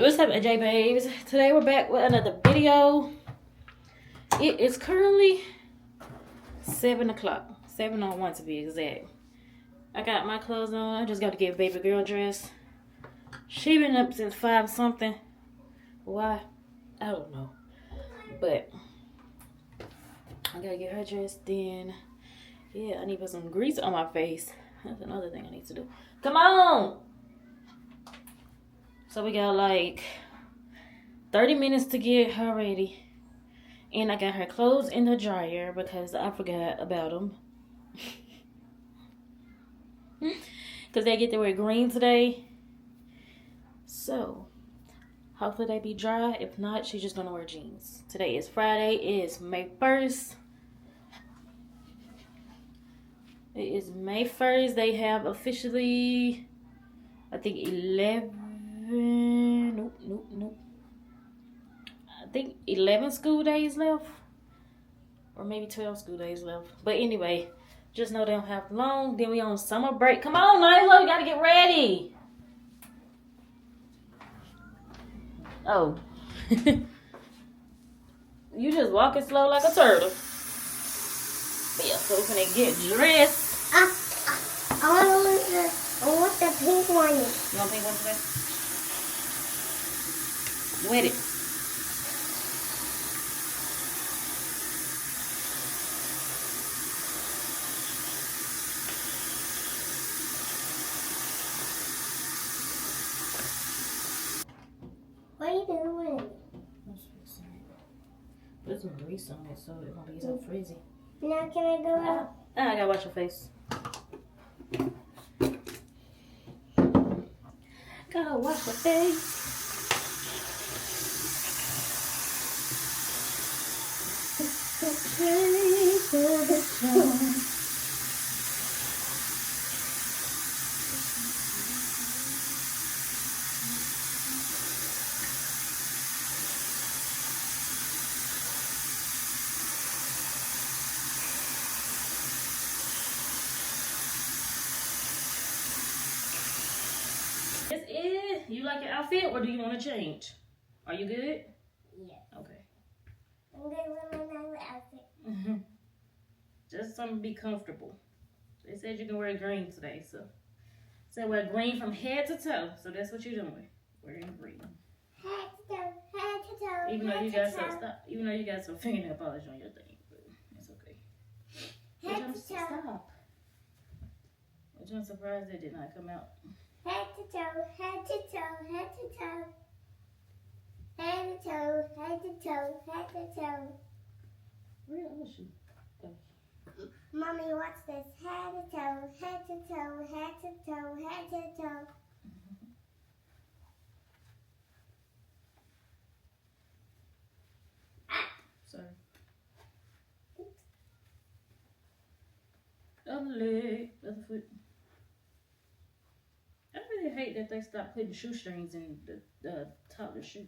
What's up, J Babes? Today we're back with another video. It is currently 7 o'clock. 7:01 to be exact. I got my clothes on. I just got to get baby girl dressed. She been up since 5 something. Why? I don't know. But I gotta get her dressed. Then, yeah, I need to put some grease on my face. That's another thing I need to do. Come on! So we got like 30 minutes to get her ready. And I got her clothes in the dryer because I forgot about them. Because they get to wear green today. So, hopefully they be dry. If not, she's just going to wear jeans. Today is Friday. It is May 1st. It is May 1st. They have officially, I think, 11. Nope. I think 11 school days left. Or maybe 12 school days left. But anyway, just know they don't have long. Then we on summer break. Come on, Nyla, we gotta get ready. Oh. You just walking slow like a turtle. Yeah, so we're gonna get dressed. I want the pink one. You want pink one today? Wet it. What are you doing? I'm just fixing it. Put some grease on it so it won't be so frizzy. Now can I go out? I gotta wash your face. Gotta wash your face. This is, you like your outfit or do you want to change? Are you good? Yeah. Okay. I'm good with my nice outfit. Just something to be comfortable. They said you can wear green today, so. So wear green from head to toe. So that's what you're doing. Wearing green. Head to toe, head to toe. Even though you got some stop, even though you got some fingernail polish on your thing, but it's okay. Head to toe. Stop. I'm surprised it did not come out. Head to toe, head to toe, head to toe. Head to toe, head to toe, head to toe. Where was she? Mommy, watch this. Head to toe, head to toe, head to toe, head to toe. Sorry. Other leg, other foot. I really hate that they stopped putting shoestrings in the toddler shoe.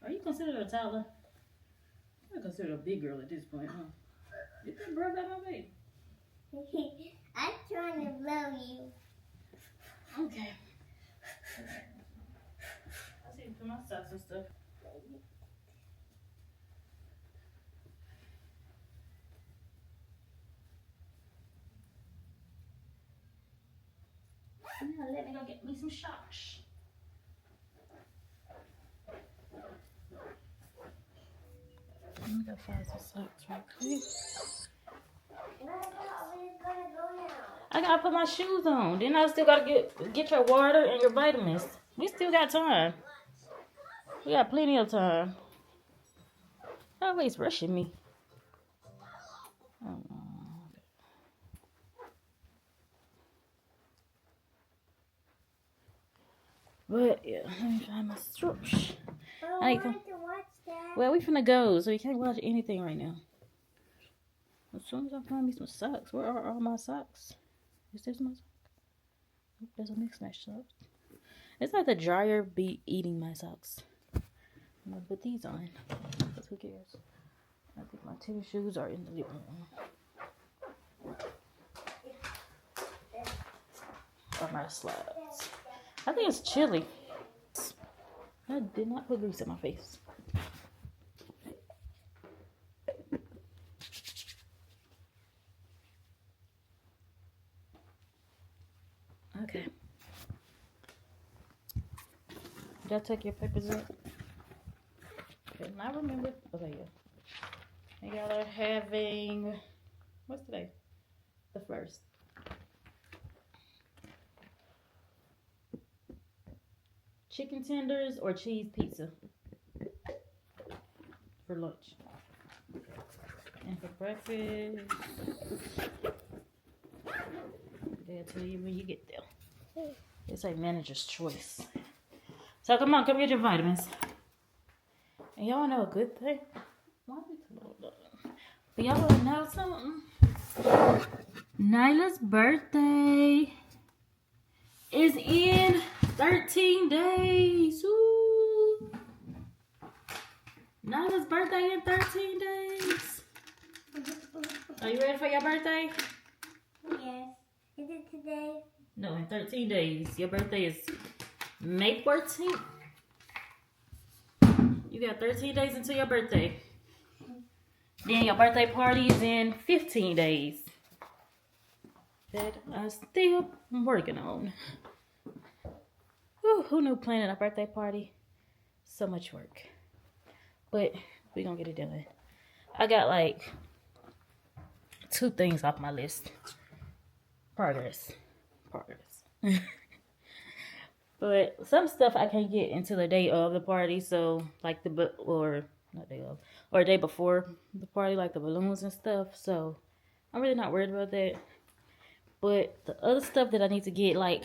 Are you considered a toddler? I consider a big girl at this point, huh? Get that bird out of my baby. I'm trying to blow you. Okay. I see you put my socks and stuff. Now let me go get me some socks. Let me go find some socks right quick. I gotta put my shoes on. Then I still gotta get your water and your vitamins. We still got time. We got plenty of time. Always rushing me. Oh. But yeah, let me find my strips. I want to watch that. Well, we finna go, so we can't watch anything right now. As soon as I find me some socks, where are all my socks? Is this my sock? Oh, there's a mixed match sock. It's like the dryer be eating my socks. I'm gonna put these on. Because who cares? I think my tennis shoes are in the living room. Or my slides. I think it's chilly. I did not put grease in my face. Okay. Did I take your papers up? Can I remember? Okay, yeah. And y'all are having, what's today? The 1st. Chicken tenders or cheese pizza for lunch. And for breakfast, they'll tell you when you get there. It's like manager's choice. So come on, come get your vitamins. And y'all know a good thing? But y'all wanna know something? Nyla's birthday is in 13 days. Ooh. Nyla's birthday in 13 days. Are you ready for your birthday? Yes. Is it today? No, in 13 days. Your birthday is May 14th. You got 13 days until your birthday. Then your birthday party is in 15 days. That I'm still working on. Whew, who knew planning a birthday party? So much work. But we're gonna get it done. I got like 2 things off my list. Progress. But some stuff I can't get until the day of the party. So like or day before the party, like the balloons and stuff. So I'm really not worried about that. But the other stuff that I need to get like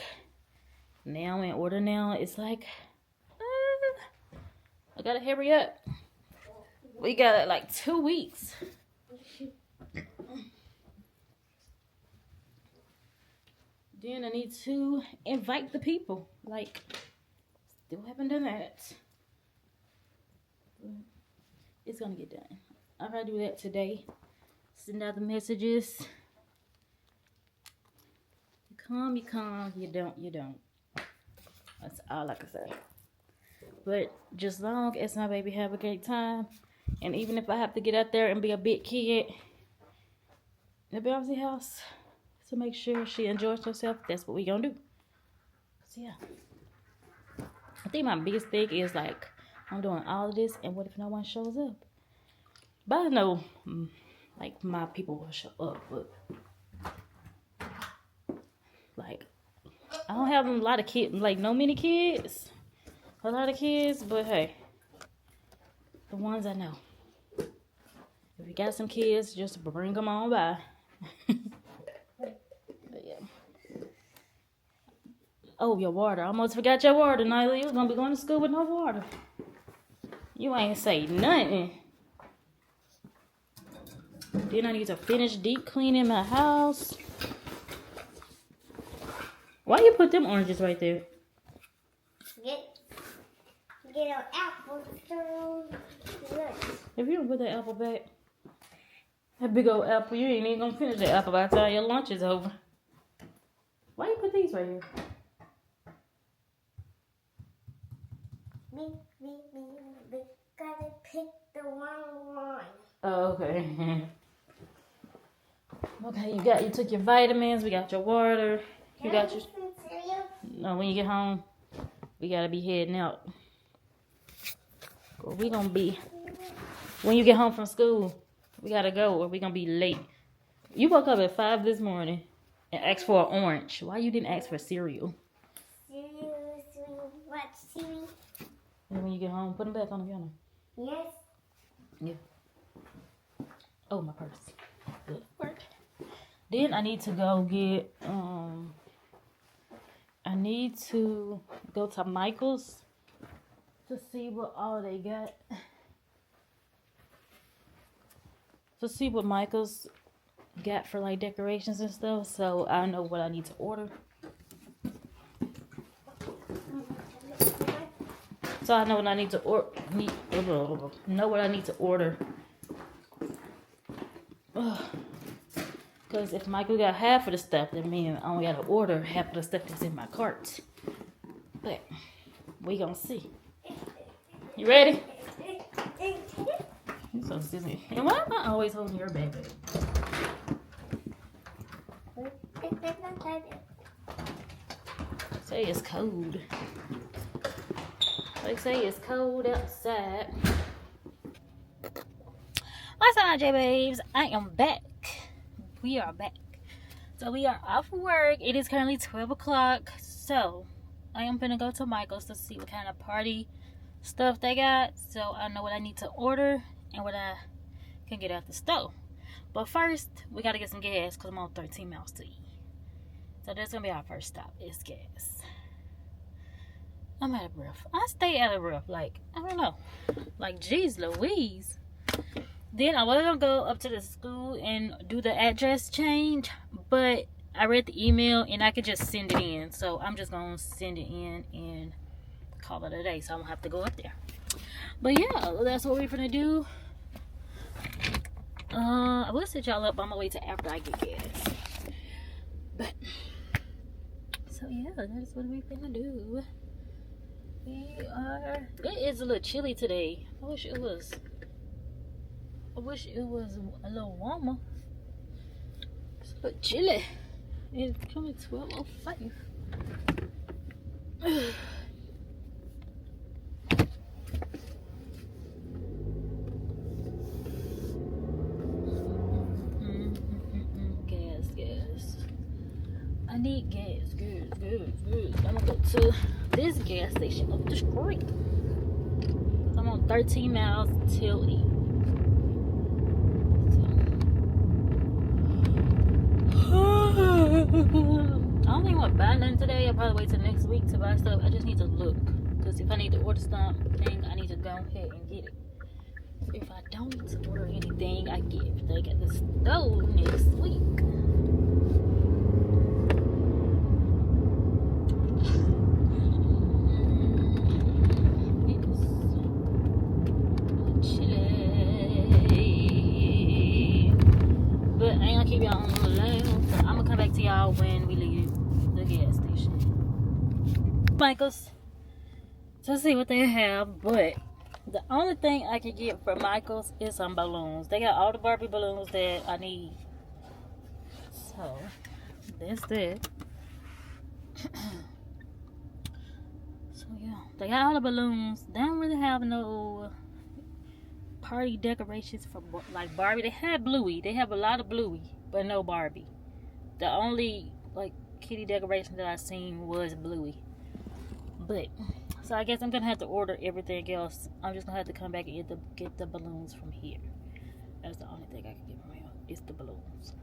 now in order now, it's like I gotta hurry up. We got like 2 weeks. Then I need to invite the people. Like, still haven't done that. But it's gonna get done. I'm gonna do that today. Send out the messages. You come, you come. You don't, you don't. That's all I can say. But just long as my baby have a great time, and even if I have to get out there and be a big kid in the bouncy house to make sure she enjoys herself, that's what we gonna do. So yeah, I think my biggest thing is like I'm doing all of this, and what if no one shows up? But I know like my people will show up, but like I don't have a lot of kids, like no many kids, a lot of kids, but hey, the ones I know. If you got some kids, just bring them on by. But yeah. Oh, your water. I almost forgot your water, Nyla. You was gonna be going to school with no water. You ain't say nothing. Then I need to finish deep cleaning my house. Why you put them oranges right there? Get an apple through lunch. If you don't put that apple back, that big old apple, you ain't even gonna finish that apple by the time your lunch is over. Why you put these right here? We gotta pick the wrong one. Oh, okay. Okay, you took your vitamins, we got your water, you got your... No, when you get home, we gotta be heading out. Or we gonna be... When you get home from school, we gotta go or we gonna be late. You woke up at 5 this morning and asked for an orange. Why you didn't ask for cereal? Cereal, what cereal? And when you get home, put them back on the counter. Yes. Yeah. Oh, my purse. Good work. Then I need to go get, I need to go to Michael's to see what all they got. To see what Michael's got for like decorations and stuff. So I know what I need to order. So I know what I need to know what I need to order. Because if Michael got half of the stuff, that means I only got to order half of the stuff that's in my cart. But we gonna see. You ready? You're so silly. And why am I always holding your baby? Say it's cold. They say it's cold outside. What's up, J babes? I am back. We are back. So we are off work. It is currently 12 o'clock. So I am gonna go to Michael's to see what kind of party stuff they got. So I know what I need to order and what I can get out the stove. But first, we gotta get some gas because I'm on 13 miles to eat. So that's gonna be our first stop. Is gas. I'm out of breath. I stay out of breath. Like, I don't know. Like, geez Louise. Then I was gonna go up to the school and do the address change, but I read the email and I could just send it in. So I'm just gonna send it in and call it a day. So I don't have to go up there. But yeah, that's what we're gonna do. I will set y'all up on my way to after I get gas. But so yeah, that's what we're gonna do. It is a little chilly today. I wish it was a little warmer. It's a little chilly. It's only 12:05. Gas. I need gas. Good. I'm gonna go to this gas station up the street. I'm on 13 miles till E. I don't even want to buy nothing today. I'll probably wait till next week to buy stuff. I just need to look. Because if I need to order something, I need to go ahead and get it. If I don't need to order anything, I get it. They got the stove next week. It's chilly. But I ain't gonna keep y'all on the line. So I'm gonna come back to y'all when we leave the gas station. Michael's to see what they have, but the only thing I can get from Michael's is some balloons. They got all the Barbie balloons that I need. So that's that. So yeah, they got all the balloons. They don't really have no party decorations for like Barbie. They had Bluey. They have a lot of Bluey, but no Barbie. The only like kitty decoration that I seen was Bluey. But so I guess I'm gonna have to order everything else. I'm just gonna have to come back and get the balloons from here. That's the only thing I can get from here. It's the balloons.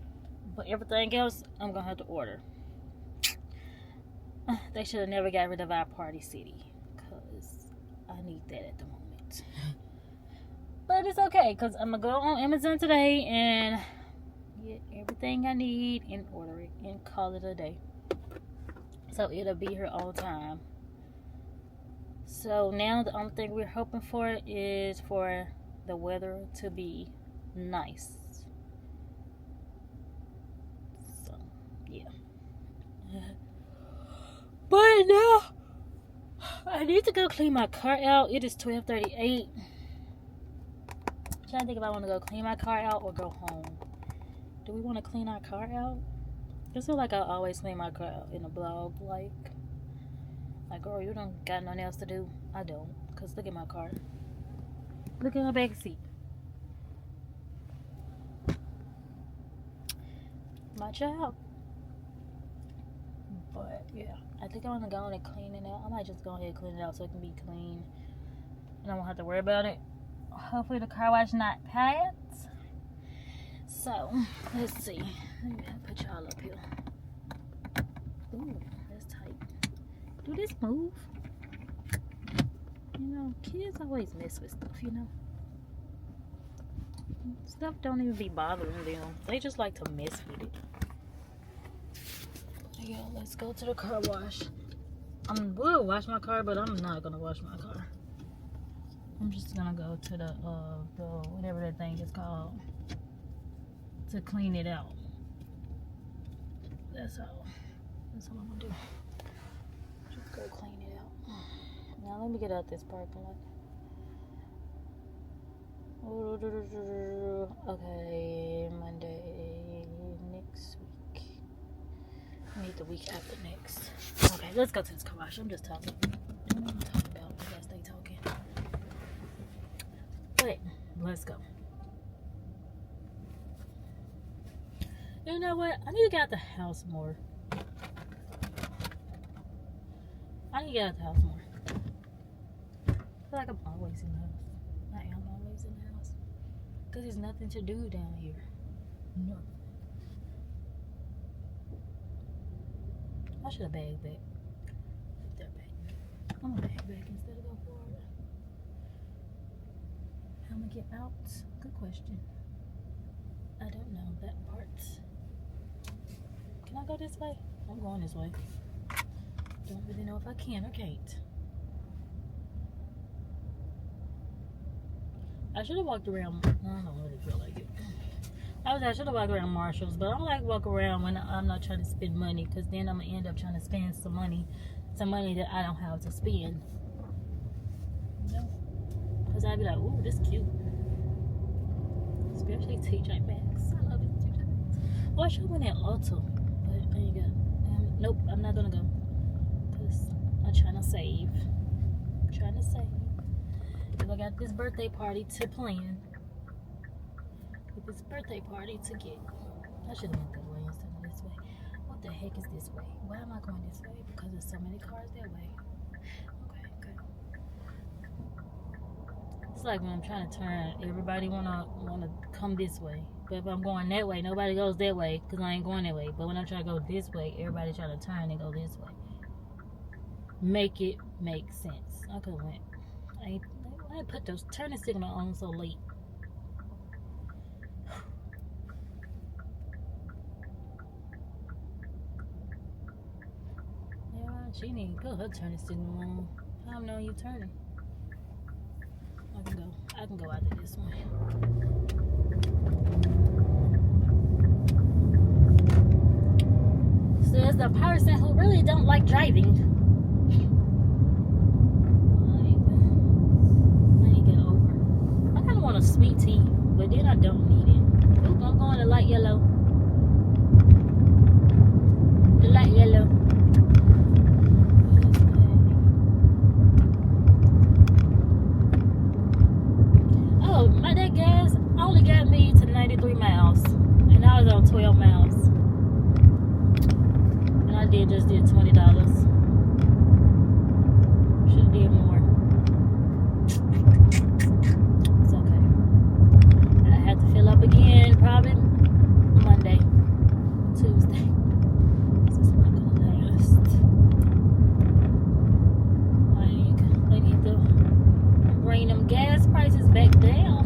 But everything else I'm gonna have to order. They should have never got rid of our party city, cause I need that at the moment. But it's okay, cause I'm gonna go on Amazon today and get everything I need and order it and call it a day. So it'll be here all the time. So now the only thing we're hoping for is for the weather to be nice. So yeah. But now I need to go clean my car out. It is 12:38. I'm trying to think if I want to go clean my car out or go home. Do we want to clean our car out? I feel like I always clean my car out in a vlog. Like, girl, you don't got nothing else to do. I don't. Because look at my car. Look at my back seat. My child. But, yeah. I think I want to go in and clean it out. I might just go ahead and clean it out so it can be clean. And I won't have to worry about it. Hopefully the car wash not pads. So, let's see. Let me put y'all up here. Ooh, that's tight. Do this move? You know, kids always mess with stuff, you know. Stuff don't even be bothering them. They just like to mess with it. Yeah, let's go to the car wash. I will wash my car, but I'm not gonna wash my car. I'm just gonna go to the whatever that thing is called to clean it out. That's all I'm gonna do. Just go clean it out. Now let me get out this parking lot. Okay, Monday next week. I need the week after next. Okay, let's go to this garage. I'm just talking. I'm talking about as they talking. But let's go. You know what? I need to get out the house more. I need to get out the house more. I feel like I'm always in the house. I am always in the house. Because there's nothing to do down here. Nothing. I should have bagged back. Put that back. I'm gonna bag back instead of go forward. How am I get out? Good question. I don't know that part. Can I go this way? I'm going this way. Don't really know if I can or can't. I should have walked around. I don't really feel like it. I should have walked around Marshalls, but I don't like walk around when I'm not trying to spend money, because then I'm gonna end up trying to spend some money that I don't have to spend. You know? Because I'd be like, ooh, this cute. Especially TJ Maxx. I love it, TJ Maxx. Well, I should have went at Ulta, but there you go. Nope, I'm not gonna go. Because I'm trying to save. If I got this birthday party to plan. With this birthday party to get. I should have went that way instead of this way. What the heck is this way? Why am I going this way? Because there's so many cars that way. Okay. It's like when I'm trying to turn, everybody wanna come this way. But if I'm going that way, nobody goes that way because I ain't going that way. But when I'm trying to go this way, everybody trying to turn and go this way. Make it make sense. I could have went. I put those turning signal on so late. Yeah, she need to put her turning signal on. I don't know you turning. I can go out of this one. Says the person who really don't like driving. I kind of want a sweet tea, but then I don't need it. Oop, I'm going to light yellow. The light yellow. Oh, that gas only got me to 93 miles. And I was on 12 miles. And I just did $20. Should have did more. It's okay. I have to fill up again probably Monday, Tuesday. This is not gonna last. Like, they need to bring them gas prices back down.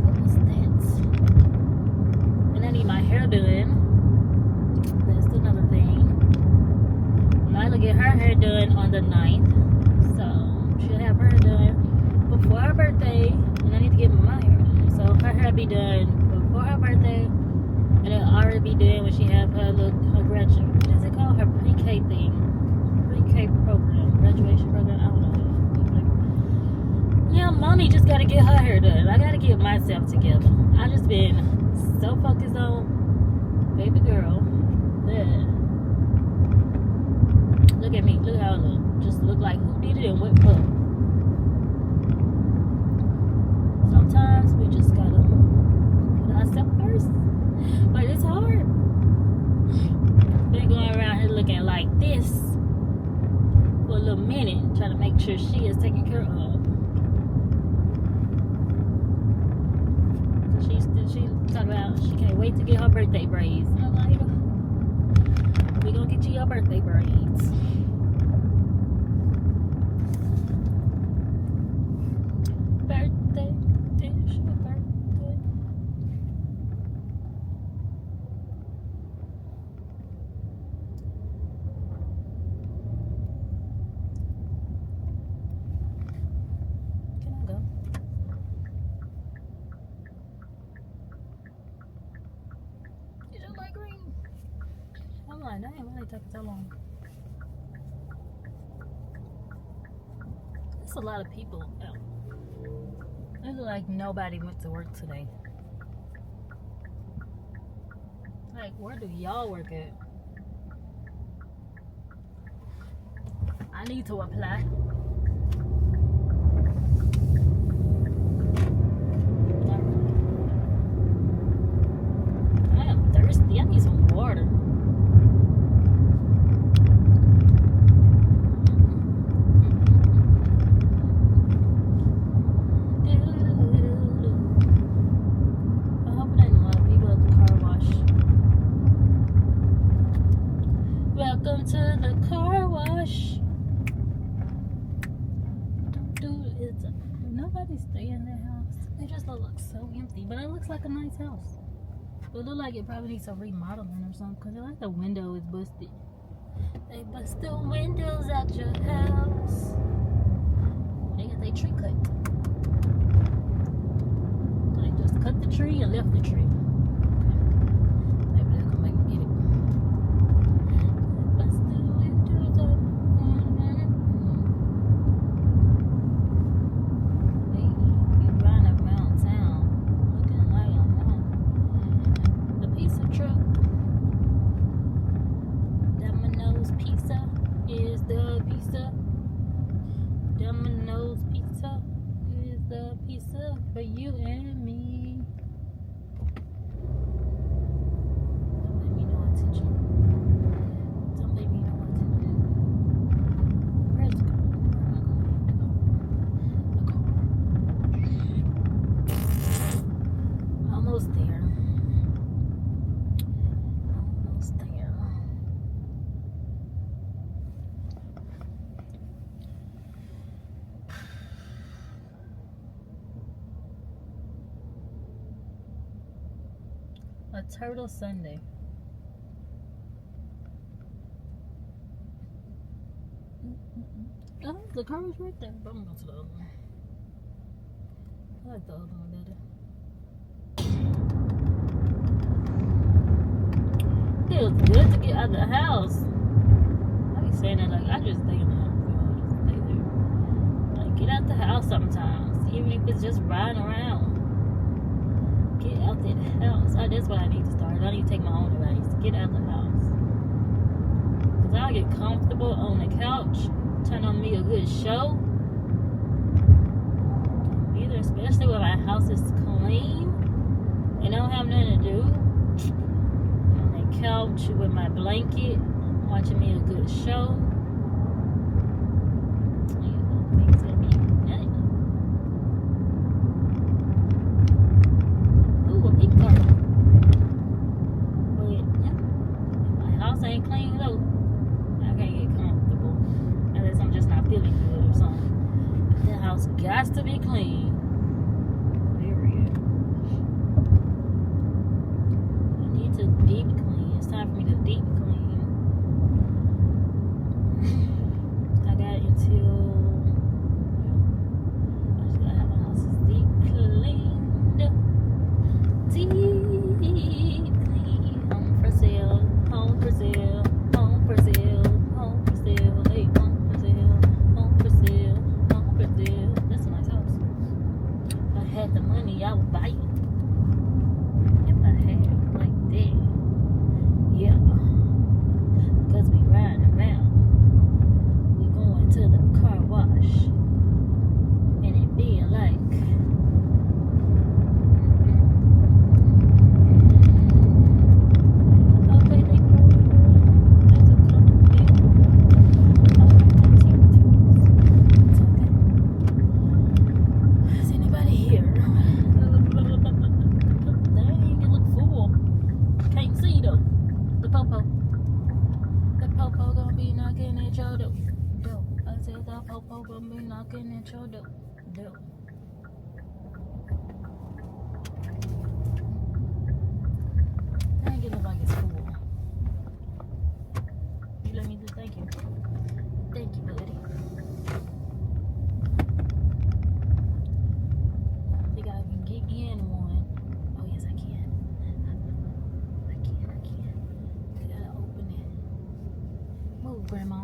What was that? And I need my hair done. That's another thing. Nyla get her hair done on the 9th. So she'll have her done before her birthday. And I need to get my hair done. So her hair be done before her birthday. And it'll already be done when she have her graduation. What is it called? Her pre-K thing. Pre-K program. Graduation program. I don't know. Yeah, mommy just gotta get her hair done. I gotta get myself together. I just been so focused on baby girl. Yeah. Look at me. Look how I look. Just look like who did it and what for. Sometimes we just gotta put ourselves first. But it's hard. Been going around here looking like this for a little minute, trying to make sure she is taken care of. She talking about she can't wait to get her birthday braids. And I'm like, we gonna get you your birthday braids. Birthday, it's your birthday. Can I go? You don't like green? I'm like, dang, why they taking so long? There's a lot of people out. It look like nobody went to work today. Like, where do y'all work at? I need to apply. I am thirsty. I need some water. I hope there ain't a lot of people at the car wash. Welcome to the car wash. Dude, nobody stay in their house. It just looks so empty, but it looks like a nice house. But it look like it probably needs some remodeling or something, because like the window is busted. They bust the windows out your house. They got their tree cut. They just cut the tree and left the tree. Maybe they'll come back and get it. Bust the windows out. Hey, you riding around town looking like the pizza truck. Domino's Pizza is the pizza. Domino's Pizza is the pizza for you and me. Don't pay me no attention. Don't pay me no attention. Where's the car? Where am I going? The car. Almost there. Almost there. A turtle Sunday. Oh, the car is right there. But I'm going to the other one. I like the other one better. Feels good to get out of the house. I be saying that like I just stay in the house. I just stay there. Like get out the house sometimes, even if it's just riding around. Get out that house. That's what I need to start. I need to take my own advice. Get out the house. Because I'll get comfortable on the couch, turn on me a good show. Either, especially when my house is clean and I don't have nothing to do. On the couch with my blanket, watching me a good show. Things gonna be nice. Ain't clean though. I can't get comfortable unless I'm just not feeling good or something. The house got to be clean. Period. I need to deep clean. It's time for me to deep clean. I got until I just gotta have my house deep cleaned. Deep clean. Home for sale. Home for sale, home for sale, home for sale, hey, home for sale, home for sale, home for sale. That's a nice house. If I had the money, I would buy it. If I had it like that. Yeah. Because we riding around. We going to the car wash. And it being like knocking at your door. Dang, it look like it's full. You let me do thank you. Thank you, buddy. I think I can get in one. Oh, yes, I can. I can. I gotta open it. Move, Grandma.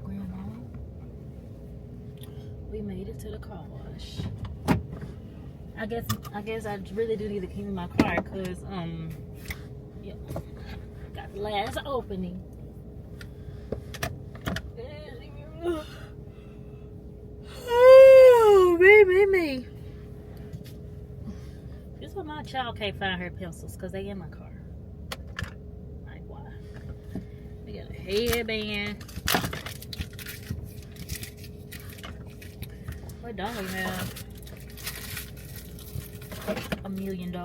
Grandma. it to the car wash. I guess I really do need to clean my car because yeah, got the last opening. Oh, me. This is why my child can't find her pencils because they in my car. Like why? We got a headband. What don't we have? $1 million. I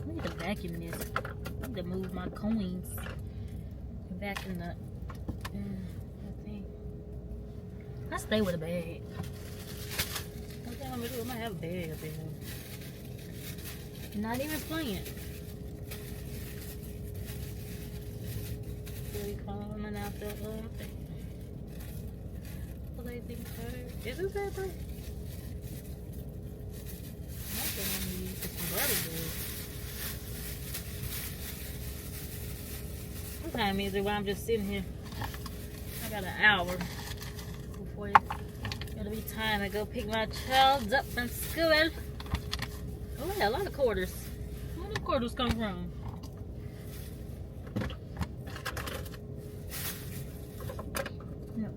need to vacuum this. I need to move my coins. Vacuum the thing. I stay with a bag. What the hell am I doing? I might have a bag up there. Not even playing. Really coming out the thing. Is this that thing? What time is it while I'm just sitting here? I got an hour before it'll be time to go pick my child up from school. Oh, yeah, a lot of quarters. Where do the quarters come from?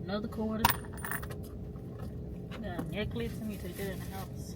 Another quarter. Got a necklace. Let me take that in the house.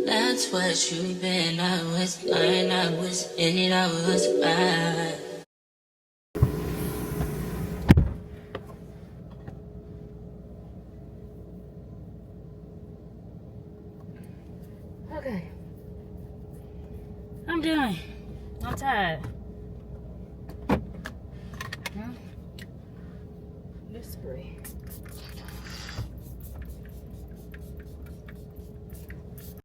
That's what you've been. I was blind, I was in it, I was bad. Okay. I'm done. I'm tired. Let's spray.